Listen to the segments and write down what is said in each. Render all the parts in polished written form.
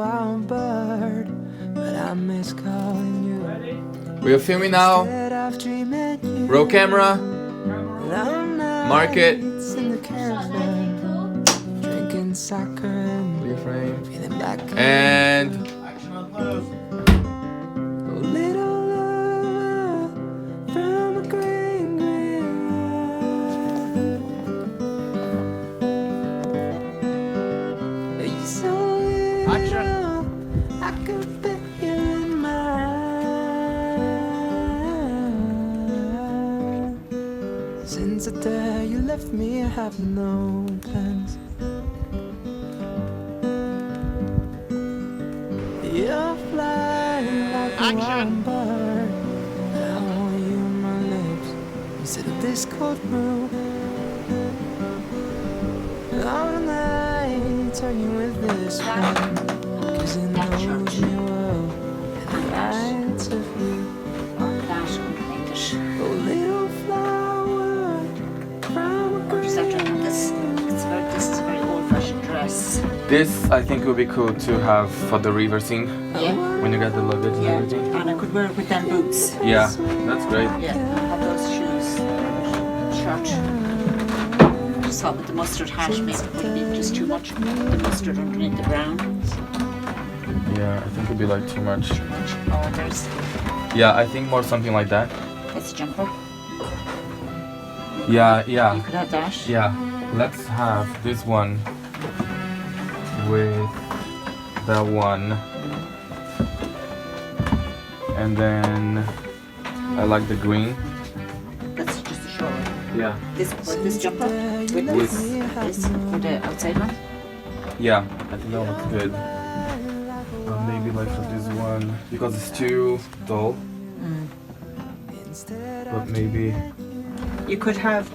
wild bird, but I miss calling you. We are filming now. Roll camera. Mark it. Drinking soccer and Clear frame. feeling back. And Little love from a green, green world. You so little, I could fit you in mine. Since the day you left me, I have no plans. You're flying like a wild bird. I want you on my lips instead of this cold brew. All night, turn you with this one, 'cause it knows me well, and the lights of you. Oh, little flower from a Just after this is a very old-fashioned dress. this I think would be cool to have for the reversing Yeah. when you get the luggage and Yeah. everything. And I could wear it with them boots. Yeah, that's great. Yeah. Have those shoes. Shirt. Just thought with the mustard hat maybe it would be just too much. The mustard underneath the brown. Yeah, I think it'd be like too much. Oh, there's Yeah, I think more something like that. this jumper. Yeah, You yeah, could have that. yeah. Let's have this one with that one. And then I like the green. That's just a short one. Yeah. This jumper with With- this for the outside one. Yeah, I think that looks good. Maybe like for this one because it's too dull. But maybe You could have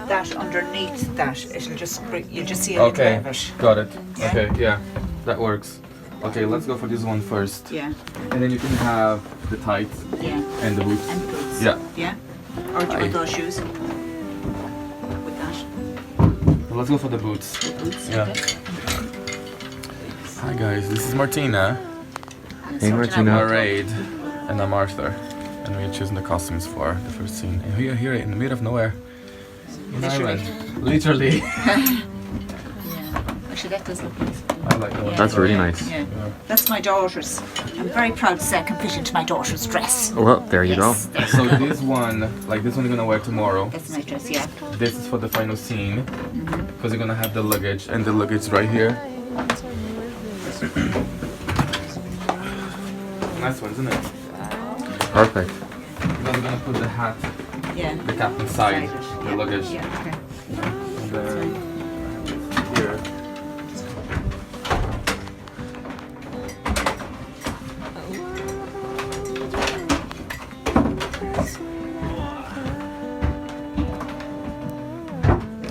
that underneath that. It'll just you just see a little okay. bit of it. Got it. Yeah. Okay, yeah, that works. Okay, let's go for this one first, Yeah. and then you can have the tights Yeah. and the boots. And boots. Yeah. Yeah. Or do you want those shoes? With that. Well, let's go for the boots. The boots. Yeah. Okay. Hi guys, this is Martina. And Hey, sorting Martina. out Parade, and I'm Arthur, and we're choosing the costumes for the first scene. And we are here in the middle of nowhere, in Literally. Ireland. Literally. Yeah. Actually, that does look nice. I like that one. That's really nice. Yeah. That's my daughter's. I'm very proud to say I can fit into my daughter's dress. Well, there you Yes, go. that's- So this one, like this one, you're gonna wear tomorrow. That's my dress, yeah. This is for the final scene, because you're gonna have the luggage, and the luggage right here. Nice one, isn't it? Perfect. Because we're gonna put the hat, Yeah. the cap inside Inside it. the Yeah. luggage. Yeah, okay. And then here.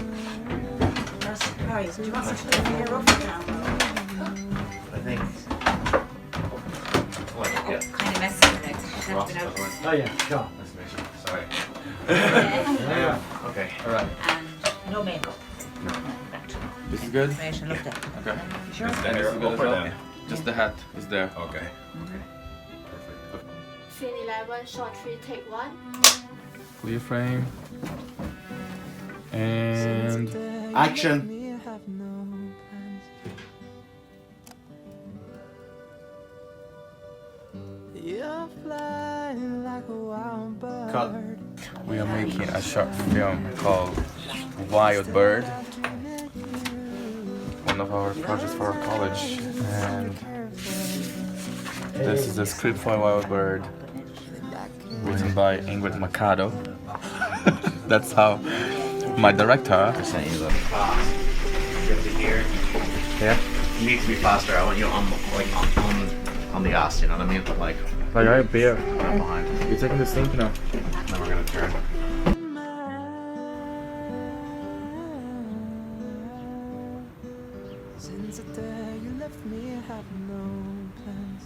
I'm surprised. Do you want me to leave your up now? I think. What? Yeah. Kind of messy, like. That's been out. Oh yeah, sure. Nice to meet you. Sorry. Yeah. Okay. All right. And no makeup. No. Back to This is good. information. Look there. Okay. You sure? And this is good as Up or well. down? Just the hat is there. Okay. Okay. Perfect. Scene 11, shot 3, take 1. Clear frame. And Action. You're flying like a wild bird. Cut. we are making a short film called Wild Bird. One of our projects for our college. And this is a script for Wild Bird, written by Ingrid Machado. That's how my director. I sent you the class. Get to here. Yeah. You need to be faster. I want you on on the ass. You know what I mean? Like Like I have beer. right behind. You're taking the sink now. Then we're gonna turn. Since the day you left me, I have no plans.